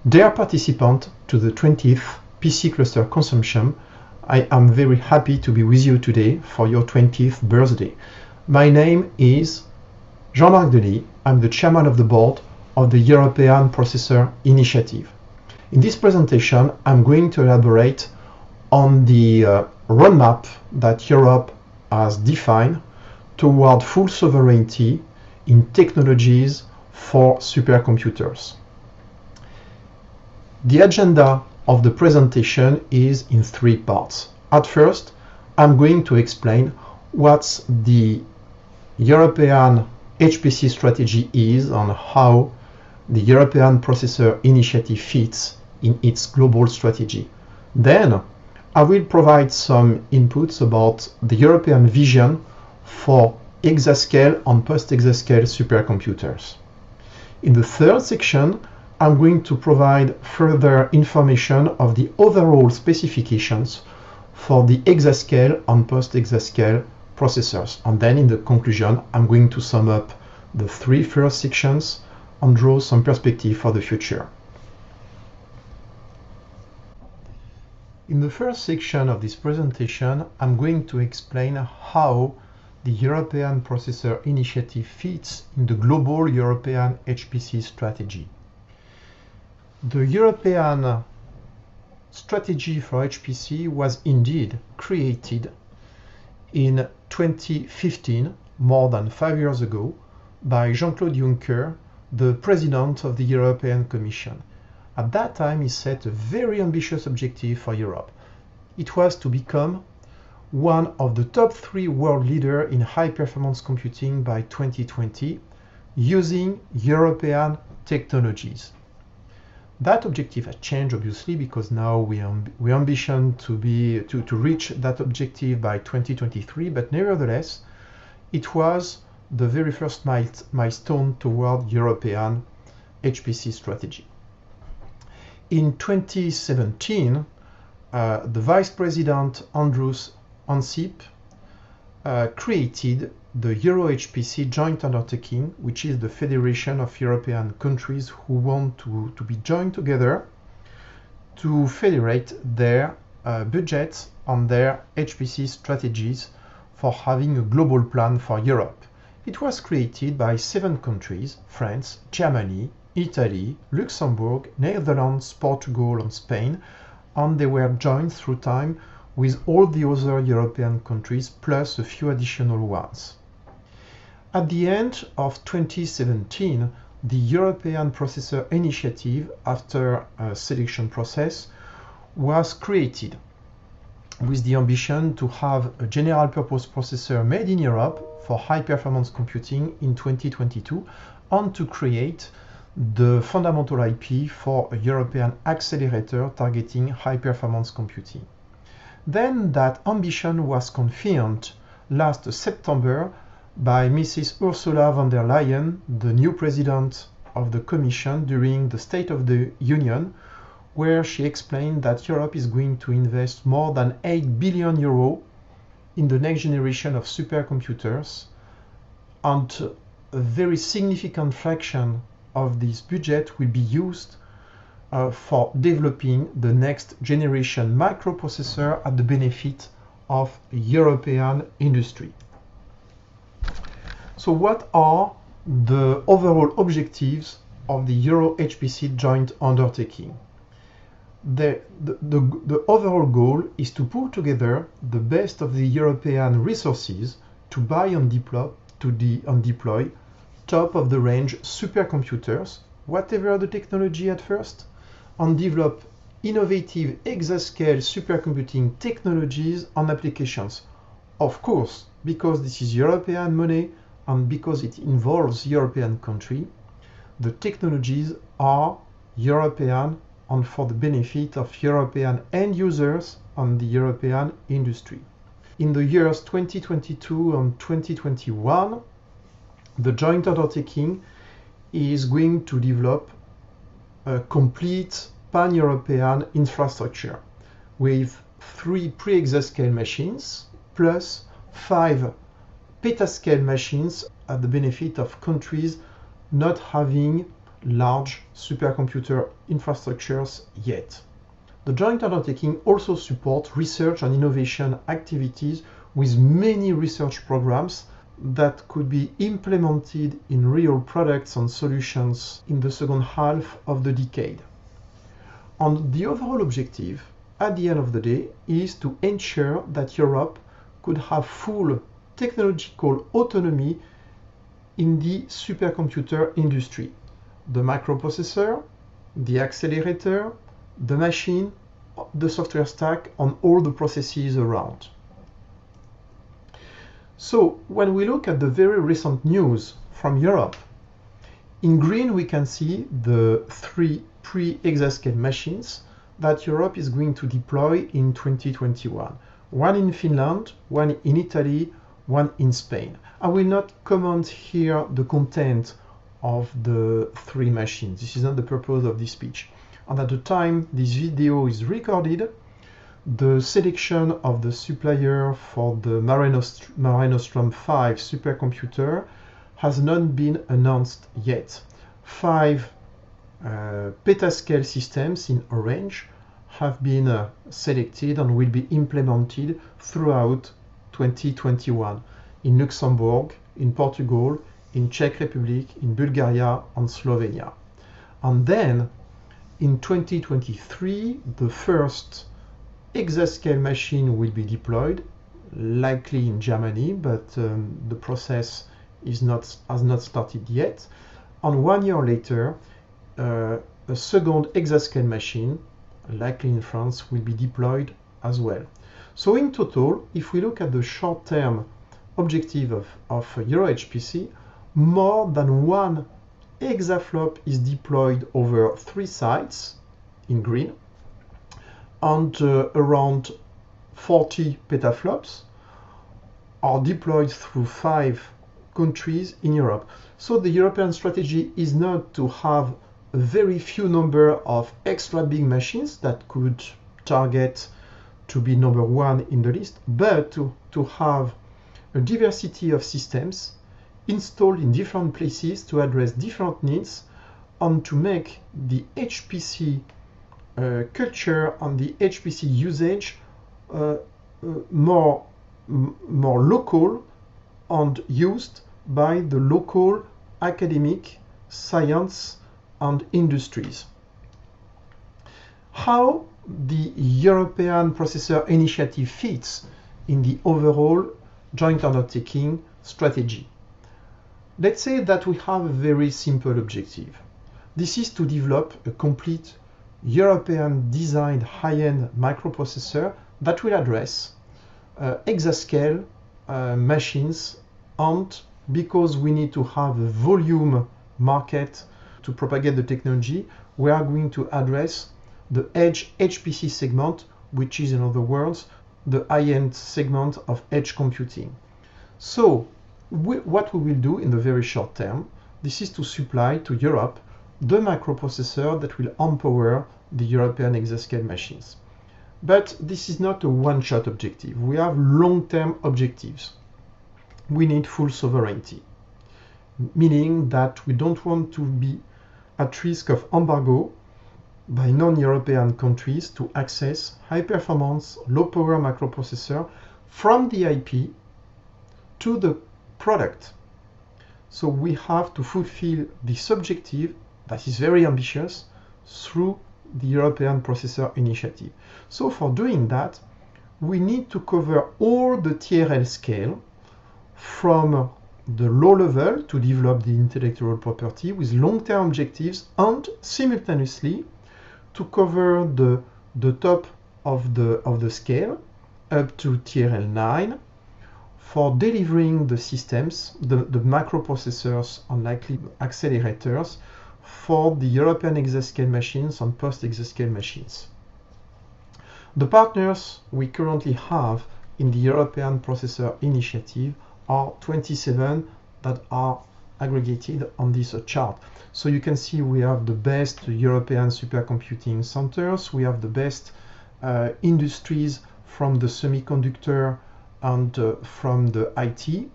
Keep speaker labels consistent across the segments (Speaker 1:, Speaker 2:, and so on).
Speaker 1: Dear participant to the 20th PC cluster consumption, I am very happy to be with you today for your 20th birthday. My name is Jean-Marc Denis. I'm the chairman of the board of the European Processor Initiative. In this presentation, I'm going to elaborate on the roadmap that Europe has defined toward full sovereignty in technologies for supercomputers. The agenda of the presentation is in three parts. At first, I'm going to explain what the European HPC strategy is and how the European Processor Initiative fits in its global strategy. Then, I will provide some inputs about the European vision for exascale and post-exascale supercomputers. In the third section, I'm going to provide further information of the overall specifications for the exascale and post-exascale processors. And then in the conclusion, I'm going to sum up the three first sections and draw some perspective for the future. In the first section of this presentation, I'm going to explain how the European Processor Initiative fits in the global European HPC strategy. The European strategy for HPC was indeed created in 2015, more than 5 years ago, by Jean-Claude Juncker, the President of the European Commission. At that time, he set a very ambitious objective for Europe. It was to become one of the top 3 world leaders in high-performance computing by 2020, using European technologies. That objective has changed, obviously, because now we ambition to reach that objective by 2023, but nevertheless, it was the very first milestone toward European HPC strategy. In 2017, the Vice President Andrus Ansip created the Euro-HPC joint undertaking, which is the federation of European countries who want to be joined together to federate their budgets on their HPC strategies for having a global plan for Europe. It was created by 7 countries: France, Germany, Italy, Luxembourg, Netherlands, Portugal, and Spain, and they were joined through time with all the other European countries, plus a few additional ones. At the end of 2017, the European Processor Initiative, after a selection process, was created with the ambition to have a general purpose processor made in Europe for high-performance computing in 2022 and to create the fundamental IP for a European accelerator targeting high-performance computing. Then that ambition was confirmed last September by Mrs. Ursula von der Leyen, the new president of the Commission, during the State of the Union, where she explained that Europe is going to invest more than 8 billion euros in the next generation of supercomputers, and a very significant fraction of this budget will be used for developing the next generation microprocessor at the benefit of European industry. So what are the overall objectives of the Euro-HPC joint undertaking? The overall goal is to pull together the best of the European resources to buy and deploy top-of-the-range supercomputers, whatever the technology at first, and develop innovative exascale supercomputing technologies and applications. Of course, because this is European money and because it involves European country, the technologies are European and for the benefit of European end users and the European industry. In the years 2022 and 2021, the joint undertaking is going to develop a complete pan-European infrastructure with 3 pre-exascale machines plus 5 petascale machines at the benefit of countries not having large supercomputer infrastructures yet. The joint undertaking also supports research and innovation activities with many research programs that could be implemented in real products and solutions in the second half of the decade. And the overall objective, at the end of the day, is to ensure that Europe could have full technological autonomy in the supercomputer industry. The microprocessor, the accelerator, the machine, the software stack, and all the processes around. So when we look at the very recent news from Europe, in green we can see the 3 pre-exascale machines that Europe is going to deploy in 2021. One in Finland, one in Italy, one in Spain. I will not comment here the content of the 3 machines. This is not the purpose of this speech. And at the time this video is recorded, the selection of the supplier for the Mare Nostrum 5 supercomputer has not been announced yet. 5 petascale systems in orange have been selected and will be implemented throughout 2021 in Luxembourg, in Portugal, in Czech Republic, in Bulgaria and Slovenia. And then in 2023, the first exascale machine will be deployed, likely in Germany, but the process has not started yet. And 1 year later, a second exascale machine, likely in France, will be deployed as well. So in total, if we look at the short-term objective of EuroHPC, more than 1 exaflop is deployed over 3 sites in green, and around 40 petaflops are deployed through 5 countries in Europe. So the European strategy is not to have a very few number of extra big machines that could target to be number 1 in the list, but to have a diversity of systems installed in different places to address different needs and to make the HPC culture and the HPC usage more local and used by the local academic, science and industries. How the European Processor Initiative fits in the overall joint undertaking strategy. Let's say that we have a very simple objective. This is to develop a complete European designed high-end microprocessor that will address exascale machines, and because we need to have a volume market to propagate the technology, we are going to address the edge HPC segment, which is, in other words, the high-end segment of edge computing. So what we will do in the very short term, this is to supply to Europe the microprocessor that will empower the European exascale machines. But this is not a one-shot objective. We have long-term objectives. We need full sovereignty, meaning that we don't want to be at risk of embargo by non-European countries to access high-performance, low-power microprocessor from the IP to the product. So we have to fulfill this objective that is very ambitious through the European Processor Initiative. So for doing that, we need to cover all the TRL scale from the low level to develop the intellectual property with long-term objectives, and simultaneously to cover the top of the scale up to TRL 9 for delivering the systems, the microprocessors and likely accelerators for the European exascale machines and post-exascale machines. The partners we currently have in the European Processor Initiative are 27 that are aggregated on this chart. So you can see we have the best European supercomputing centers, we have the best industries from the semiconductor and from the IT.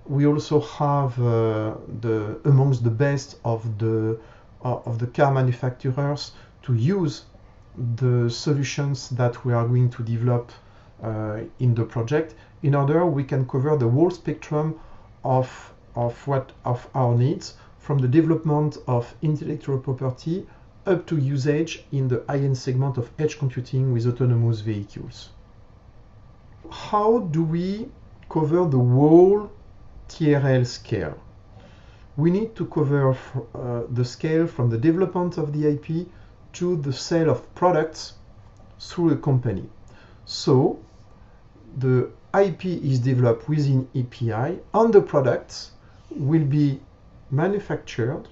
Speaker 1: We also have amongst the best of the of the car manufacturers to use the solutions that we are going to develop in the project. In order, we can cover the whole spectrum of our needs, from the development of intellectual property up to usage in the high-end segment of edge computing with autonomous vehicles. How do we cover the whole TRL scale? We need to cover the scale from the development of the IP to the sale of products through a company. So the IP is developed within EPI, and the products will be manufactured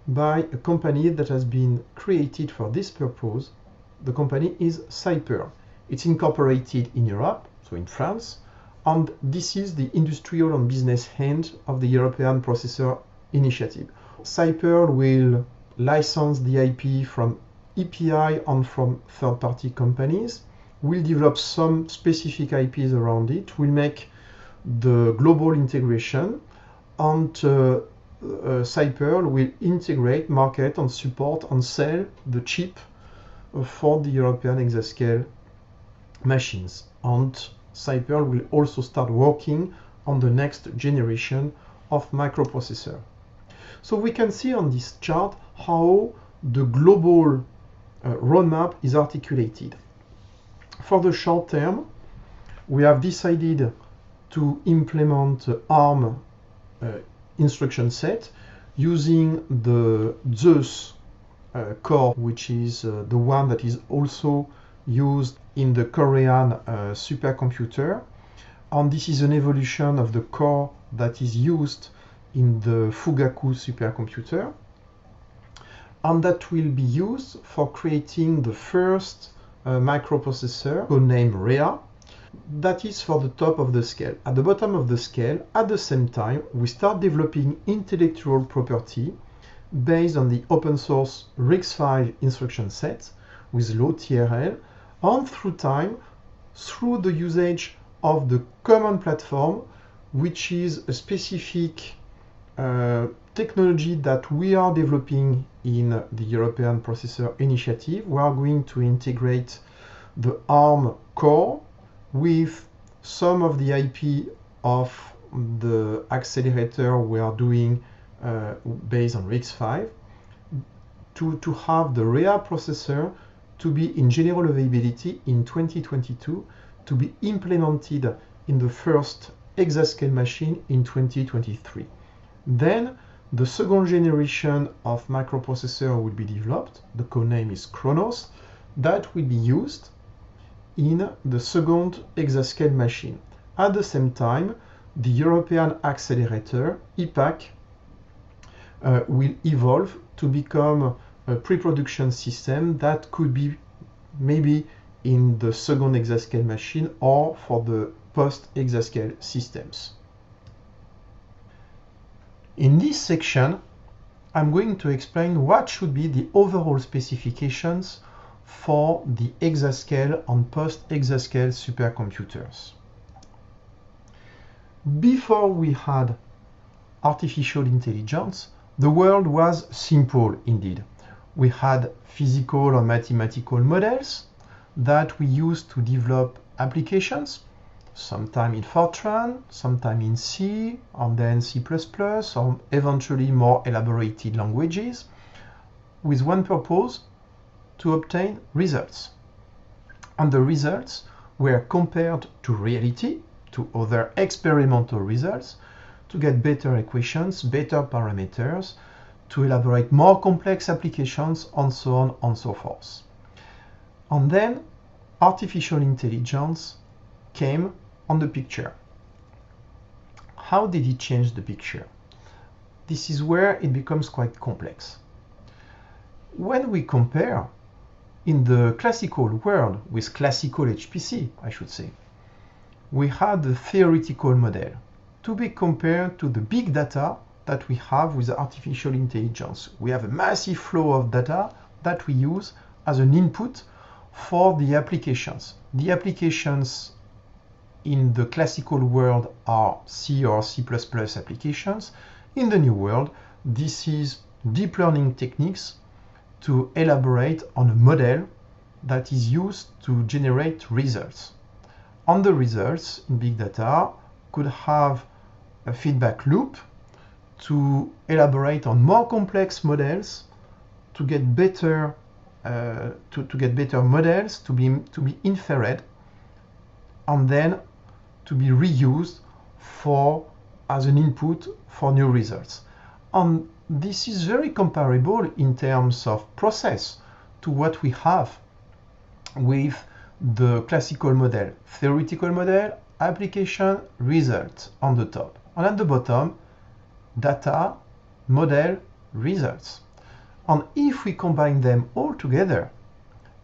Speaker 1: by a company that has been created for this purpose. The company is Cyper. It's incorporated in Europe, so in France, and this is the industrial and business hand of the European Processor Initiative. Cyper will license the IP from EPI and from third-party companies, will develop some specific IPs around it, will make the global integration, and Cyper will integrate, market, and support and sell the chip for the European Exascale machines. And Cyper will also start working on the next generation of microprocessor. So we can see on this chart how the global roadmap is articulated. For the short term, we have decided to implement ARM instruction set using the Zeus core, which is the one that is also used in the Korean supercomputer. And this is an evolution of the core that is used in the Fugaku supercomputer, and that will be used for creating the first microprocessor codenamed REA. That is for the top of the scale. At the bottom of the scale, at the same time, we start developing intellectual property based on the open source RISC-V instruction set with low TRL, and through time, through the usage of the common platform, which is a specific technology that we are developing in the European Processor Initiative. We are going to integrate the ARM core with some of the IP of the accelerator we are doing based on RISC-V to have the REA processor to be in general availability in 2022, to be implemented in the first Exascale machine in 2023. Then the second generation of microprocessor will be developed. The codename is Chronos. That will be used in the second Exascale machine. At the same time, the European accelerator, EPAC, will evolve to become a pre-production system that could be maybe in the second Exascale machine or for the post-Exascale systems. In this section, I'm going to explain what should be the overall specifications for the Exascale and post-Exascale supercomputers. Before we had artificial intelligence, the world was simple indeed. We had physical and mathematical models that we used to develop applications, sometime in Fortran, sometime in C, and then C++, or eventually more elaborated languages, with one purpose: to obtain results. And the results were compared to reality, to other experimental results, to get better equations, better parameters, to elaborate more complex applications, and so on and so forth. And then artificial intelligence came on the picture. How did it change the picture? This is where it becomes quite complex. When we compare in the classical world with classical HPC, I should say, we had the theoretical model to be compared to the big data that we have with artificial intelligence. We have a massive flow of data that we use as an input for the applications. The applications in the classical world are C or C++ applications. In the new world, this is deep learning techniques to elaborate on a model that is used to generate results. And the results in big data could have a feedback loop to elaborate on more complex models to get better models to be inferred and then to be reused as an input for new results. And this is very comparable in terms of process to what we have with the classical model, theoretical model, application, result on the top. And at the bottom, data, model, results. And if we combine them all together,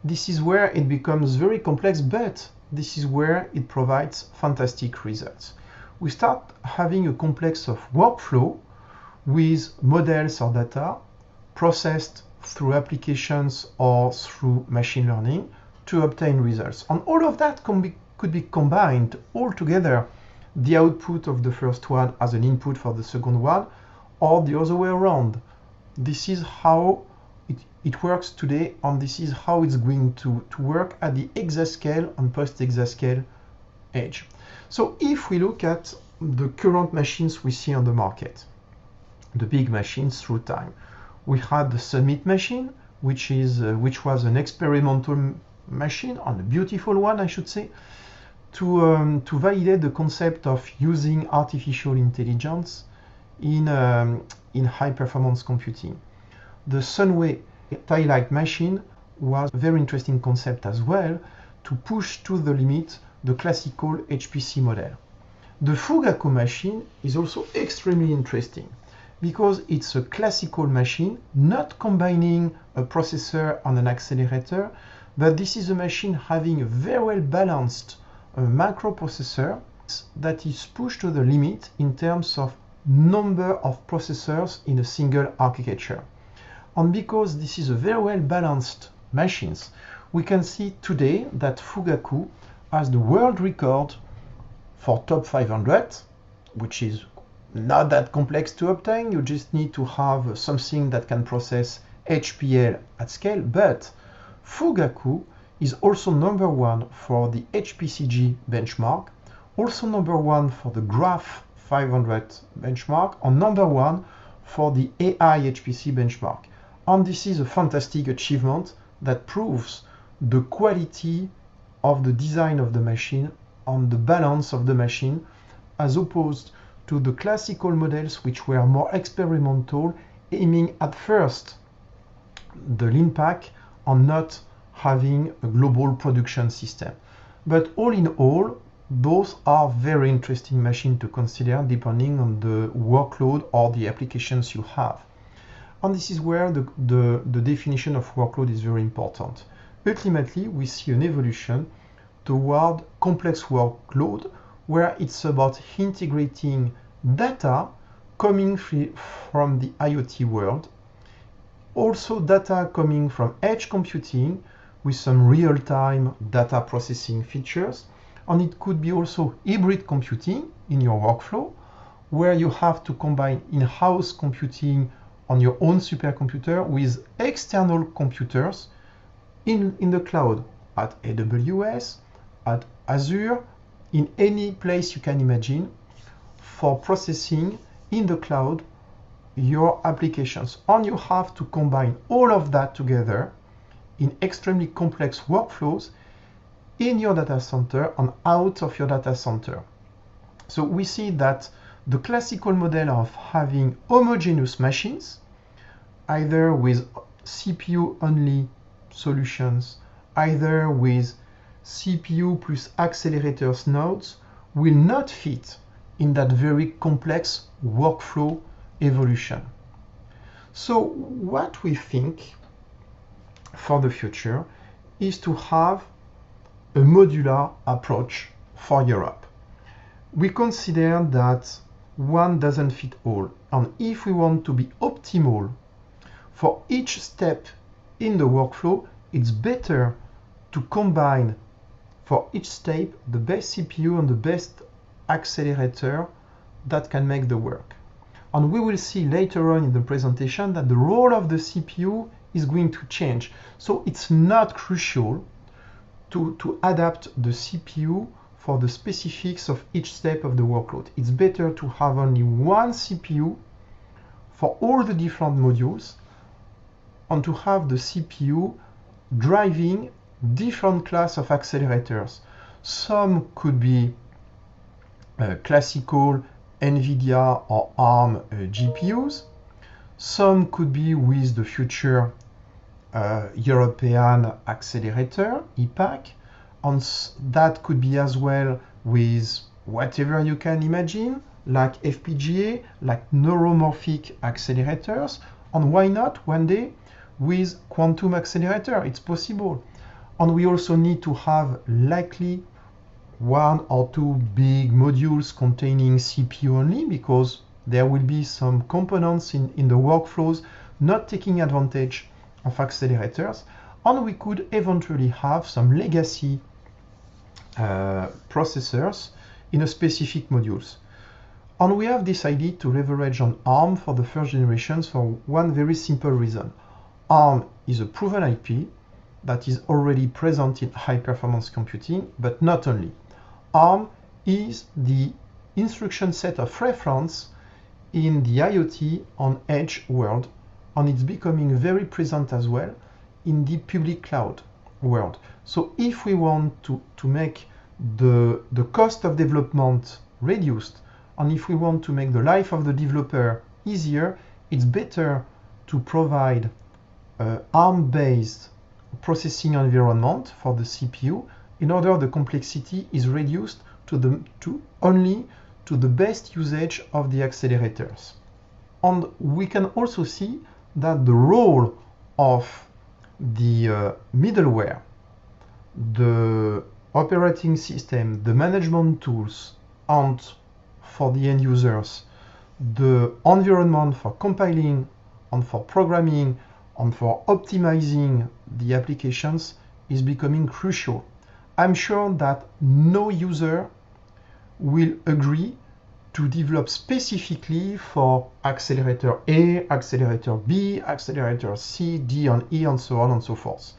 Speaker 1: this is where it becomes very complex, but this is where it provides fantastic results. We start having a complex of workflow with models or data processed through applications or through machine learning to obtain results. And all of that could be combined all together, the output of the first one as an input for the second one, or the other way around. This is how it works today, and this is how it's going to work at the exascale and post-exascale age. So if we look at the current machines we see on the market, the big machines through time, we had the Summit machine, which was an experimental machine, and a beautiful one, I should say, to validate the concept of using artificial intelligence in high-performance computing. The Sunway Twilight machine was a very interesting concept as well to push to the limit the classical HPC model. The Fugaku machine is also extremely interesting because it's a classical machine, not combining a processor and an accelerator, but this is a machine having a very well balanced microprocessor that is pushed to the limit in terms of number of processors in a single architecture. And because this is a very well balanced machines, we can see today that Fugaku has the world record for top 500, which is not that complex to obtain. You just need to have something that can process HPL at scale, but Fugaku is also number one for the HPCG benchmark, also number one for the Graph 500 benchmark, and number one for the AI HPC benchmark. And this is a fantastic achievement that proves the quality of the design of the machine and the balance of the machine, as opposed to the classical models which were more experimental, aiming at first the lean pack and not having a global production system. But all in all, both are very interesting machines to consider depending on the workload or the applications you have. And this is where the definition of workload is very important. Ultimately, we see an evolution toward complex workload where it's about integrating data coming from the IoT world, also data coming from edge computing with some real-time data processing features, and it could be also hybrid computing in your workflow where you have to combine in-house computing on your own supercomputer with external computers in the cloud at AWS, at Azure, in any place you can imagine for processing in the cloud your applications. And you have to combine all of that together in extremely complex workflows in your data center and out of your data center. So we see that the classical model of having homogeneous machines, either with CPU-only solutions, either with CPU plus accelerators nodes, will not fit in that very complex workflow evolution. So what we think for the future is to have a modular approach for Europe. We consider that one doesn't fit all, and if we want to be optimal for each step in the workflow, it's better to combine for each step the best CPU and the best accelerator that can make the work. And we will see later on in the presentation that the role of the CPU is going to change. So it's not crucial to adapt the CPU for the specifics of each step of the workload. It's better to have only one CPU for all the different modules and to have the CPU driving different class of accelerators. Some could be classical NVIDIA or ARM GPUs. Some could be with the future European accelerator, EPAC, and that could be as well with whatever you can imagine, like FPGA, like neuromorphic accelerators, and why not one day with quantum accelerator? It's possible. And we also need to have likely one or two big modules containing CPU only, because there will be some components in the workflows not taking advantage of accelerators, and we could eventually have some legacy processors in a specific modules. And we have decided to leverage on ARM for the first generations for one very simple reason. ARM is a proven IP that is already present in high-performance computing, but not only. ARM is the instruction set of reference in the IoT on edge world, and it's becoming very present as well in the public cloud world. So if we want to make the cost of development reduced, and if we want to make the life of the developer easier, it's better to provide ARM-based processing environment for the CPU in order the complexity is reduced only to the best usage of the accelerators. And we can also see that the role of the middleware, the operating system, the management tools, and for the end users, the environment for compiling and for programming and for optimizing the applications is becoming crucial. I'm sure that no user will agree to develop specifically for accelerator A, accelerator B, accelerator C, D, and E, and so on and so forth.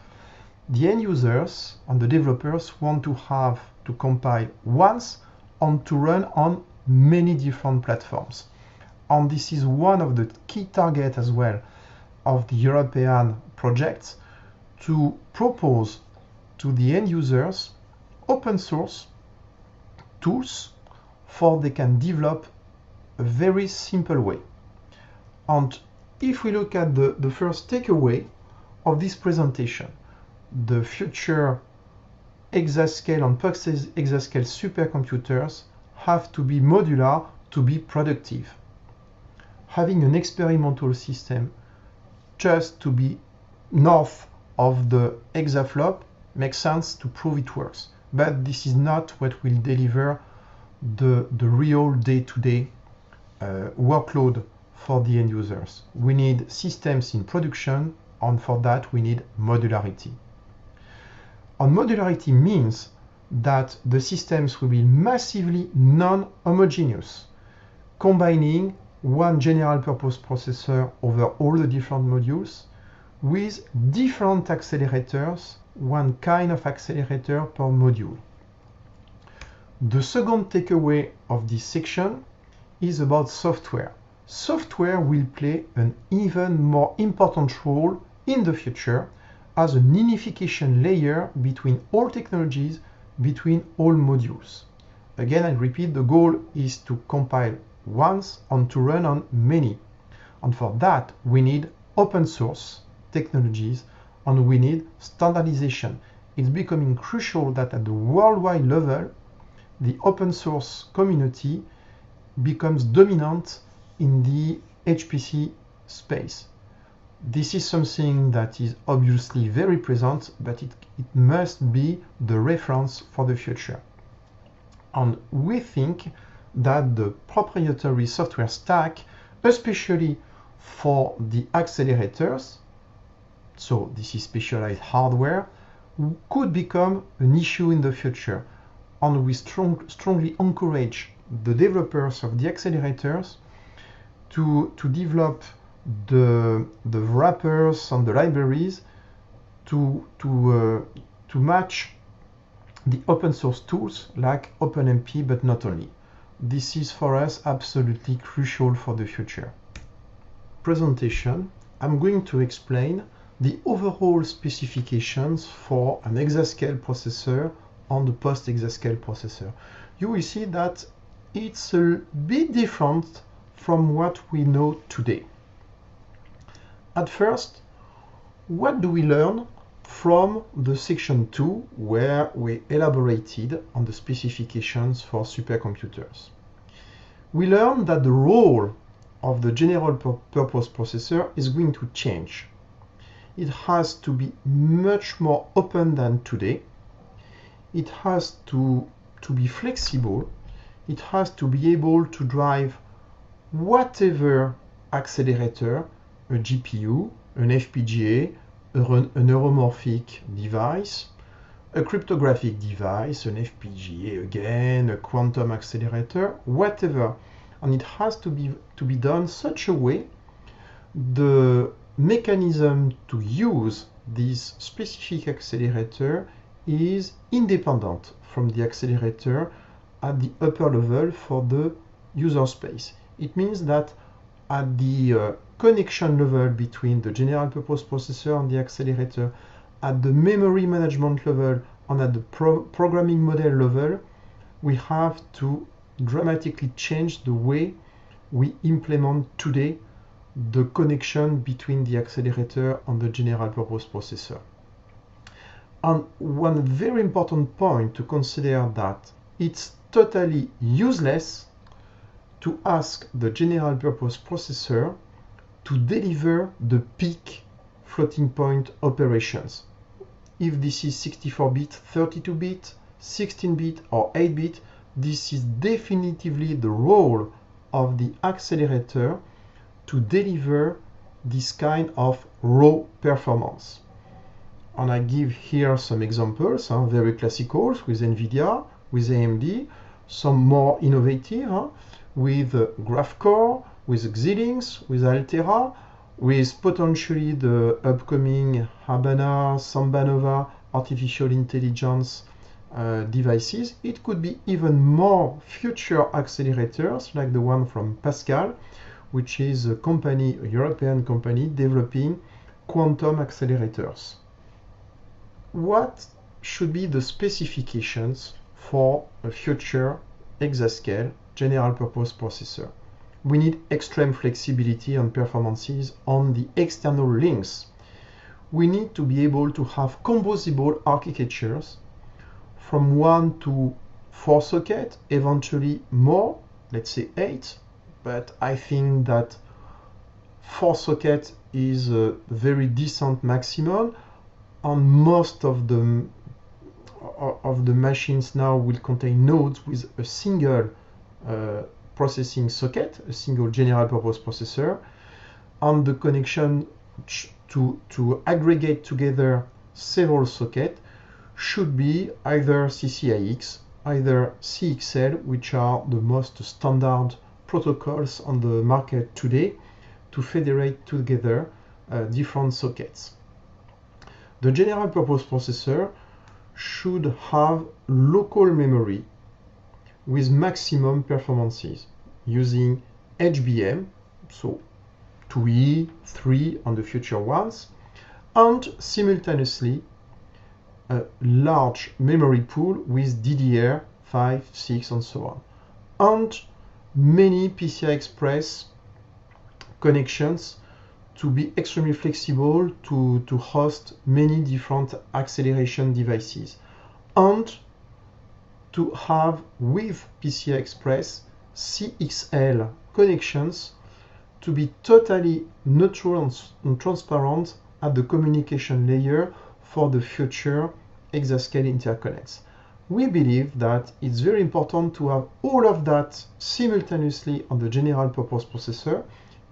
Speaker 1: The end users and the developers want to have to compile once and to run on many different platforms. And this is one of the key targets as well of the European projects, to propose to the end users open source tools for they can develop a very simple way. And if we look at the first takeaway of this presentation, the future exascale and exascale supercomputers have to be modular to be productive. Having an experimental system just to be north of the exaflop makes sense to prove it works, but this is not what will deliver the real day-to-day workload for the end users. We need systems in production, and for that we need modularity. And modularity means that the systems will be massively non-homogeneous, combining one general purpose processor over all the different modules with different accelerators, one kind of accelerator per module. The second takeaway of this section is about software. Software will play an even more important role in the future as an unification layer between all technologies, between all modules. Again, I repeat, the goal is to compile once and to run on many. And for that, we need open source technologies and we need standardization. It's becoming crucial that at the worldwide level, the open source community becomes dominant in the HPC space. This is something that is obviously very present, but it must be the reference for the future. And we think that the proprietary software stack, especially for the accelerators, so this is specialized hardware, could become an issue in the future. And we strongly encourage the developers of the accelerators to develop the wrappers and the libraries to match the open source tools like OpenMP, but not only. This is for us absolutely crucial for the future. Presentation, I'm going to explain the overall specifications for an exascale processor and the post-exascale processor. You will see that it's a bit different from what we know today. At first, what do we learn from the section 2 where we elaborated on the specifications for supercomputers? We learned that the role of the general purpose processor is going to change. It has to be much more open than today. It has to be flexible. It has to be able to drive whatever accelerator, a GPU, an FPGA, a neuromorphic device, a cryptographic device, an FPGA again, a quantum accelerator, whatever. And it has to be done such a way the mechanism to use this specific accelerator is independent from the accelerator at the upper level for the user space. It means that at the connection level between the general purpose processor and the accelerator, at the memory management level and at the programming model level, we have to dramatically change the way we implement today the connection between the accelerator and the general purpose processor. And one very important point to consider that it's totally useless to ask the general purpose processor to deliver the peak floating point operations. If this is 64-bit, 32-bit, 16-bit or 8-bit, this is definitively the role of the accelerator to deliver this kind of raw performance. And I give here some examples, very classical with NVIDIA, with AMD, some more innovative with GraphCore, with Xilinx, with Altera, with potentially the upcoming Habana, Sambanova artificial intelligence devices. It could be even more future accelerators like the one from Pascal, which is a company, a European company developing quantum accelerators. What should be the specifications for a future exascale general purpose processor? We need extreme flexibility and performances on the external links. We need to be able to have composable architectures from 1 to 4 sockets, eventually more, let's say 8, but I think that 4 sockets is a very decent maximum, and most of the machines now will contain nodes with a single processing socket, a single general purpose processor, and the connection to aggregate together several sockets should be either CCIX, either CXL, which are the most standard protocols on the market today to federate together different sockets. The general purpose processor should have local memory with maximum performances using HBM, so 2E, 3 and the future ones, and simultaneously a large memory pool with DDR 5, 6 and so on, and many PCI Express connections to be extremely flexible to host many different acceleration devices, and to have with PCI Express CXL connections to be totally neutral and transparent at the communication layer for the future exascale interconnects. We believe that it's very important to have all of that simultaneously on the general purpose processor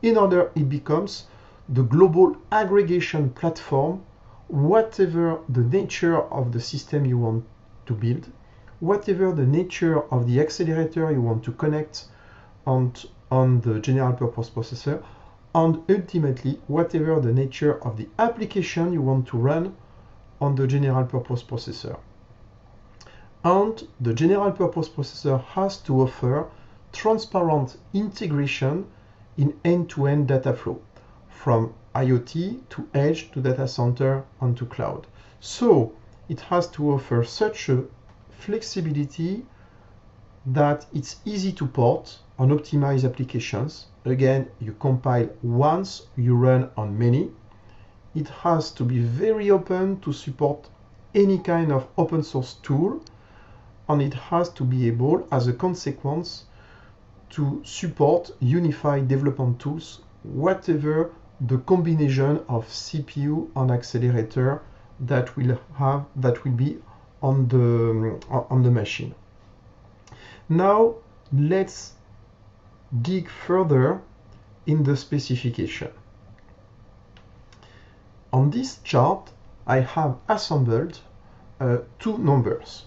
Speaker 1: in order it becomes the global aggregation platform, whatever the nature of the system you want to build, whatever the nature of the accelerator you want to connect and on the general purpose processor, and ultimately whatever the nature of the application you want to run on the general purpose processor. And the general purpose processor has to offer transparent integration in end-to-end data flow, from IoT to edge to data center and to cloud. So it has to offer such a flexibility that it's easy to port and optimize applications. Again, you compile once, you run on many. It has to be very open to support any kind of open source tool, and it has to be able, as a consequence, to support unified development tools, whatever the combination of CPU and accelerator that will be on the machine. Now let's dig further in the specification. On this chart, I have assembled two numbers.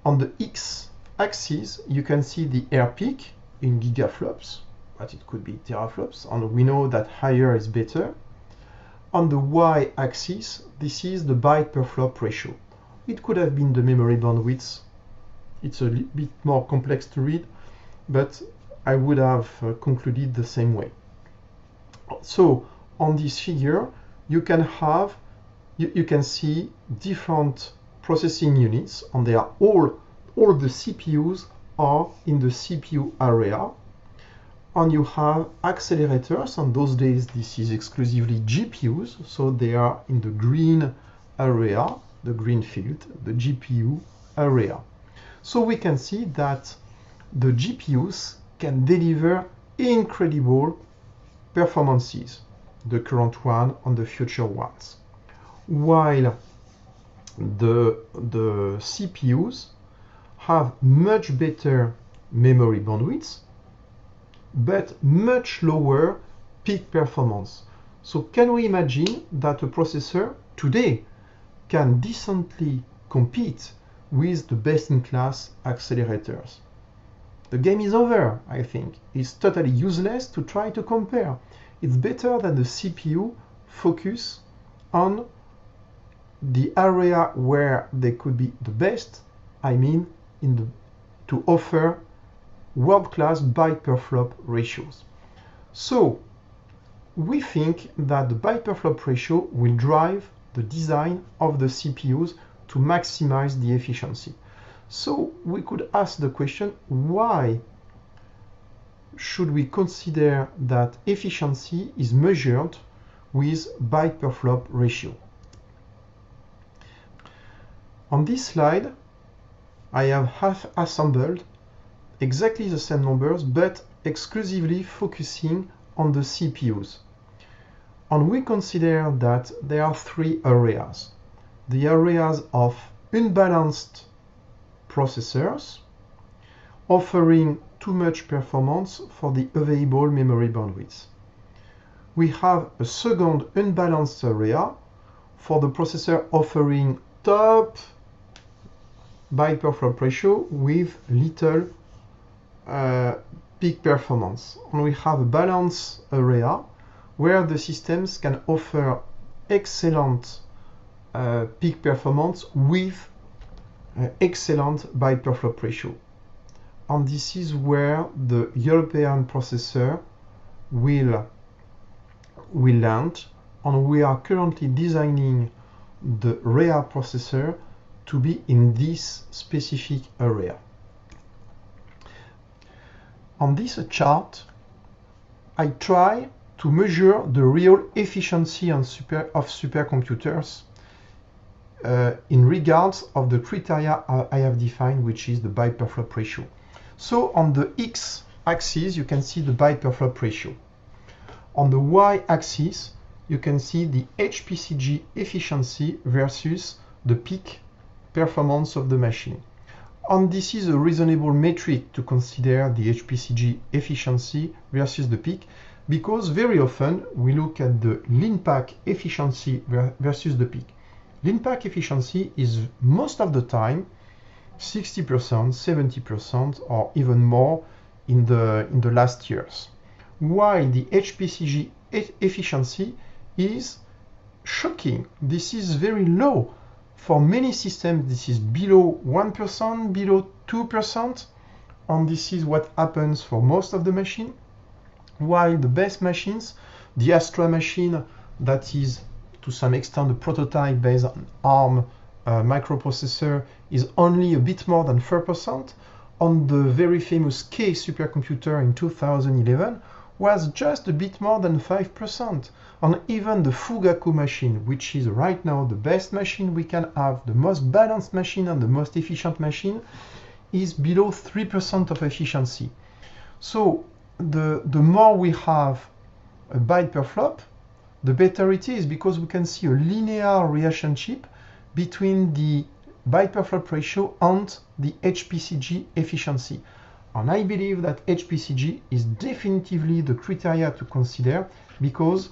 Speaker 1: On the x-axis, you can see the air peak in gigaflops, but it could be teraflops, and we know that higher is better. On the y-axis, this is the byte per flop ratio. It could have been the memory bandwidth. It's a bit more complex to read, but I would have concluded the same way. So on this figure, you can see different processing units, and they are all the CPUs are in the CPU area, and you have accelerators, and those days this is exclusively GPUs, so they are in the green area, the green field, the GPU area. So we can see that the GPUs can deliver incredible performances, the current one and the future ones, while the CPUs have much better memory bandwidth, but much lower peak performance. So can we imagine that a processor today can decently compete with the best-in-class accelerators? The game is over, I think. It's totally useless to try to compare. It's better that the CPU focus on the area where they could be the best, I mean to offer world-class byte per flop ratios. So we think that the byte per flop ratio will drive the design of the CPUs to maximize the efficiency. So we could ask the question, why should we consider that efficiency is measured with byte per flop ratio? On this slide, I have assembled exactly the same numbers, but exclusively focusing on the CPUs. And we consider that there are three areas. The areas of unbalanced processors, offering too much performance for the available memory bandwidth. We have a second unbalanced area for the processor offering top byte per flop ratio with little peak performance. And we have a balanced area where the systems can offer excellent peak performance with excellent byte per flop ratio. And this is where the European processor will land, and we are currently designing the REA processor to be in this specific area. On this chart, I try to measure the real efficiency of supercomputers in regards of the criteria I have defined, which is the byte per flop ratio. So on the x-axis, you can see the byte per flop ratio. On the y-axis, you can see the HPCG efficiency versus the peak performance of the machine. And this is a reasonable metric to consider the HPCG efficiency versus the peak, because very often we look at the lean pack efficiency versus the peak. Lean pack efficiency is most of the time 60%, 70%, or even more in the last years, while the HPC efficiency is shocking. This is very low. For many systems, this is below 1%, below 2%, and this is what happens for most of the machine. While the best machines, the Astra machine, that is to some extent a prototype based on ARM microprocessor, is only a bit more than 4%. On the very famous K supercomputer in 2011 was just a bit more than 5%. And even the Fugaku machine, which is right now the best machine we can have, the most balanced machine and the most efficient machine, is below 3% of efficiency. So the more we have a byte per flop, the better it is, because we can see a linear relationship between the byte per flop ratio and the HPCG efficiency. And I believe that HPCG is definitively the criteria to consider, because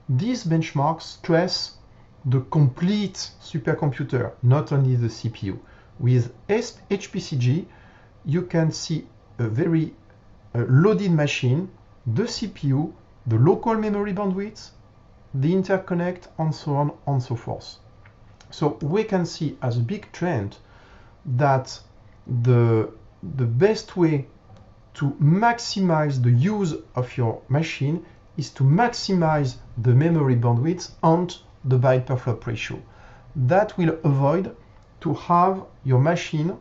Speaker 1: these benchmarks stress the complete supercomputer, not only the CPU. With HPCG, you can see a very loaded machine, the CPU, the local memory bandwidth, the interconnect, and so on and so forth. So we can see as a big trend that the best way to maximize the use of your machine is to maximize the memory bandwidth and the byte per flop ratio. That will avoid to have your machine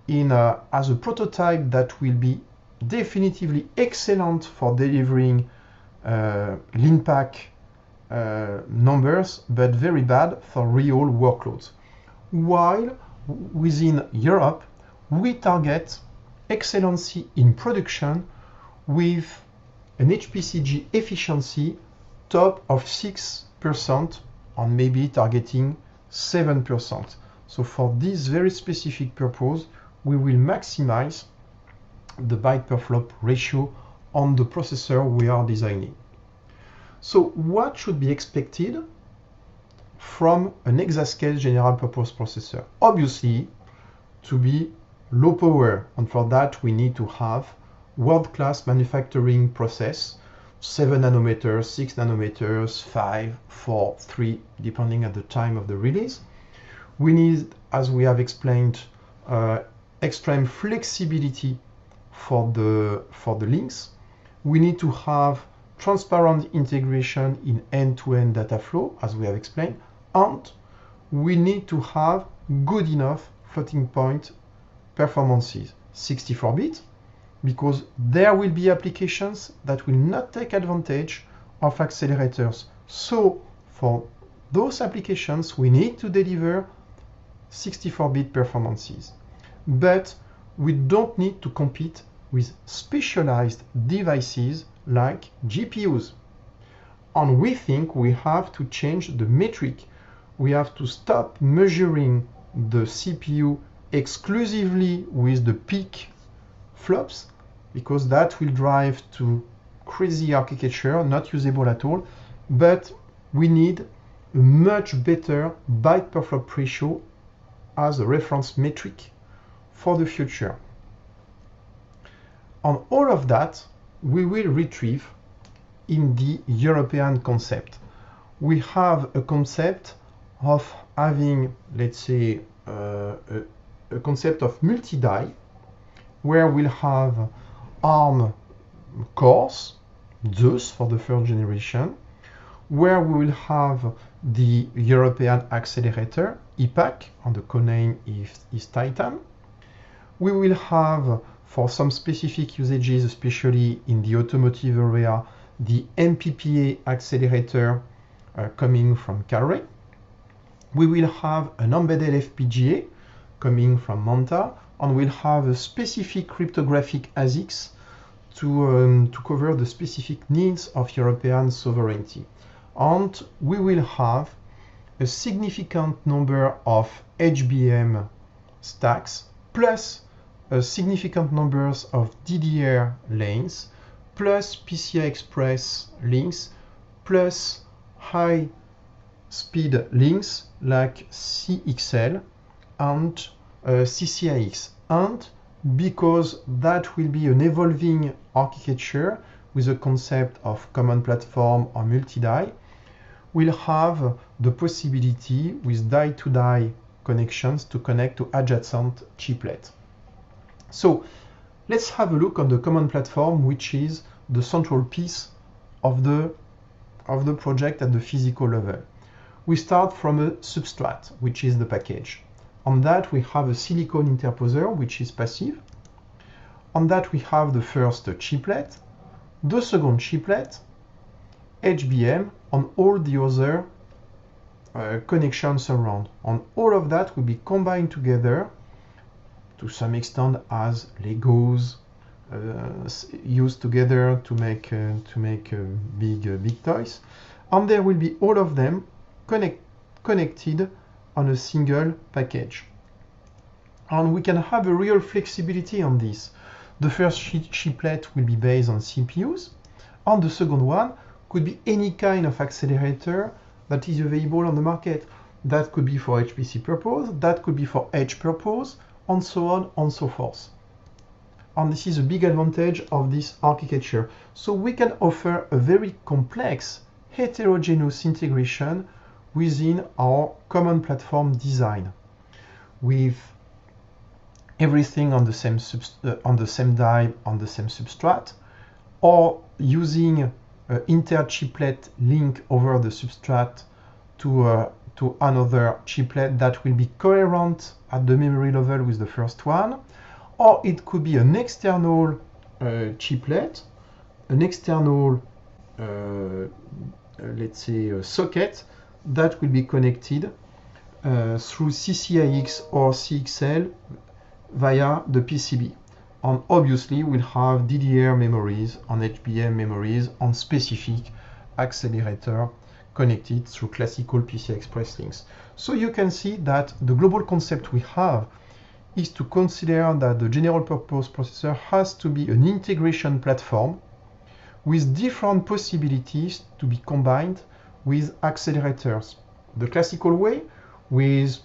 Speaker 1: as a prototype that will be definitively excellent for delivering lean pack numbers, but very bad for real workloads. While within Europe, we target excellency in production with an HPCG efficiency top of 6% and maybe targeting 7%. So for this very specific purpose, we will maximize the byte per flop ratio on the processor we are designing. So what should be expected from an Exascale general purpose processor? Obviously, to be low power, and for that we need to have world-class manufacturing process, 7 nanometers, 6 nanometers, 5, 4, 3, depending on the time of the release. We need, as we have explained, extreme flexibility for the links. We need to have transparent integration in end-to-end data flow, as we have explained, and we need to have good enough floating point performances, 64-bit, because there will be applications that will not take advantage of accelerators. So for those applications, we need to deliver 64-bit performances. But we don't need to compete with specialized devices like GPUs. And we think we have to change the metric. We have to stop measuring the CPU exclusively with the peak flops, because that will drive to crazy architecture, not usable at all. But we need a much better byte per flop ratio as a reference metric for the future. On all of that, we will retrieve in the European concept. We have a concept of having, let's say, a concept of multi-die, where we'll have ARM cores, Zeus for the first generation, where we will have the European accelerator, EPAC, and the codename is Titan. We will have, for some specific usages, especially in the automotive area, the MPPA accelerator coming from Calray. We will have an embedded FPGA coming from Manta, and we'll have a specific cryptographic ASICs to cover the specific needs of European sovereignty. And we will have a significant number of HBM stacks, plus a significant numbers of DDR lanes, plus PCI Express links, plus high-speed links like CXL and CCIX. And because that will be an evolving architecture with a concept of common platform or multi-die. We'll have the possibility with die-to-die connections to connect to adjacent chiplets. So let's have a look on the common platform, which is the central piece of the project at the physical level. We start from a substrate, which is the package. On that, we have a silicon interposer, which is passive. On that, we have the first chiplet, the second chiplet, HBM, on all the other connections around. And all of that will be combined together to some extent as Legos used together to make big toys. And there will be all of them connected on a single package. And we can have a real flexibility on this. The first chiplet will be based on CPUs, and the second one could be any kind of accelerator that is available on the market. That could be for HPC purpose, that could be for edge purpose, and so on and so forth. And this is a big advantage of this architecture. So we can offer a very complex heterogeneous integration within our common platform design, with everything on the same die, on the same substrate, or using inter-chiplet link over the substrate to another chiplet that will be coherent at the memory level with the first one, or it could be an external chiplet, an external let's say a socket that will be connected through CCIX or CXL via the PCB. And obviously we'll have DDR memories and HBM memories on specific accelerator connected through classical PCI Express links. So you can see that the global concept we have is to consider that the general purpose processor has to be an integration platform with different possibilities to be combined with accelerators. The classical way, with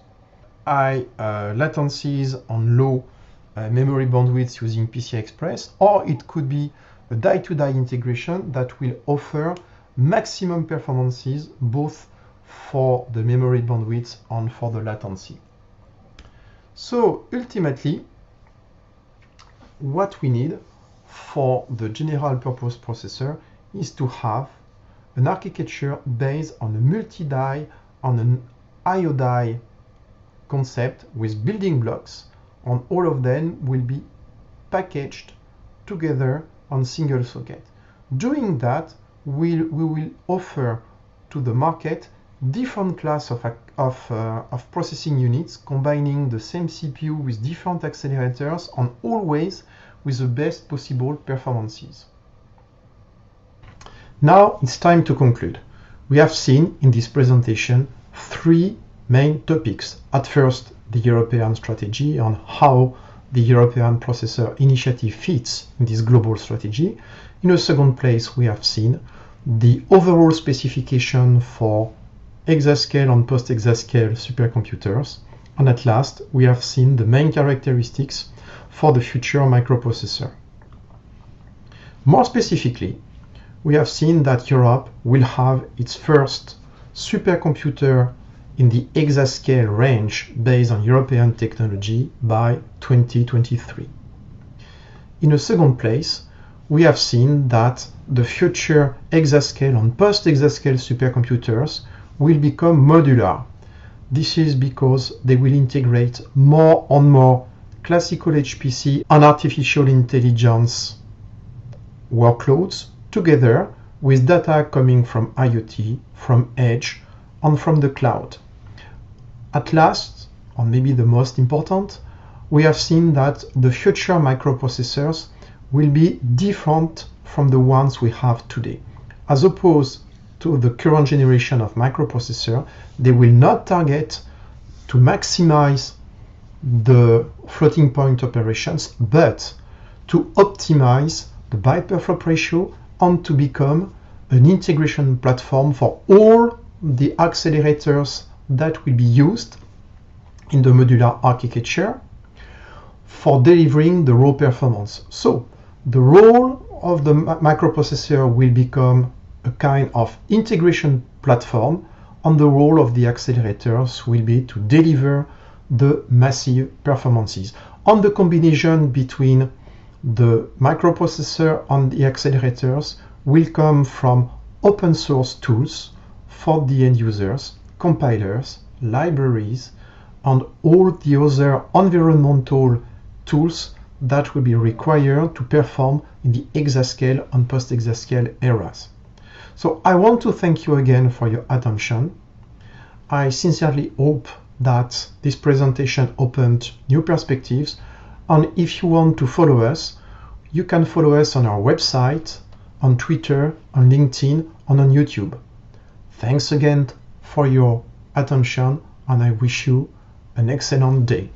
Speaker 1: high latencies and low memory bandwidths using PCI Express, or it could be a die-to-die integration that will offer maximum performances both for the memory bandwidth and for the latency. So ultimately, what we need for the general purpose processor is to have an architecture based on a multi-die, on an IO die concept with building blocks, and all of them will be packaged together on single socket. Doing that, we will offer to the market different class of processing units combining the same CPU with different accelerators and always with the best possible performances. Now it's time to conclude. We have seen in this presentation three main topics. At first, the European strategy on how the European processor initiative fits in this global strategy. In a second place, we have seen the overall specification for exascale and post-exascale supercomputers. And at last, we have seen the main characteristics for the future microprocessor. More specifically, we have seen that Europe will have its first supercomputer in the exascale range based on European technology by 2023. In a second place, we have seen that the future exascale and post-exascale supercomputers will become modular. This is because they will integrate more and more classical HPC and artificial intelligence workloads together with data coming from IoT, from edge, and from the cloud. At last, or maybe the most important, we have seen that the future microprocessors will be different from the ones we have today. As opposed to the current generation of microprocessor, they will not target to maximize the floating point operations, but to optimize the byte per flop ratio and to become an integration platform for all the accelerators that will be used in the modular architecture. for delivering the raw performance. So the role of the microprocessor will become a kind of integration platform, and the role of the accelerators will be to deliver the massive performances. And the combination between the microprocessor and the accelerators will come from open source tools for the end users, compilers, libraries, and all the other environmental tools that will be required to perform in the exascale and post-exascale eras. So I want to thank you again for your attention. I sincerely hope that this presentation opened new perspectives, and if you want to follow us, you can follow us on our website, on Twitter, on LinkedIn, and on YouTube. Thanks again for your attention, and I wish you an excellent day.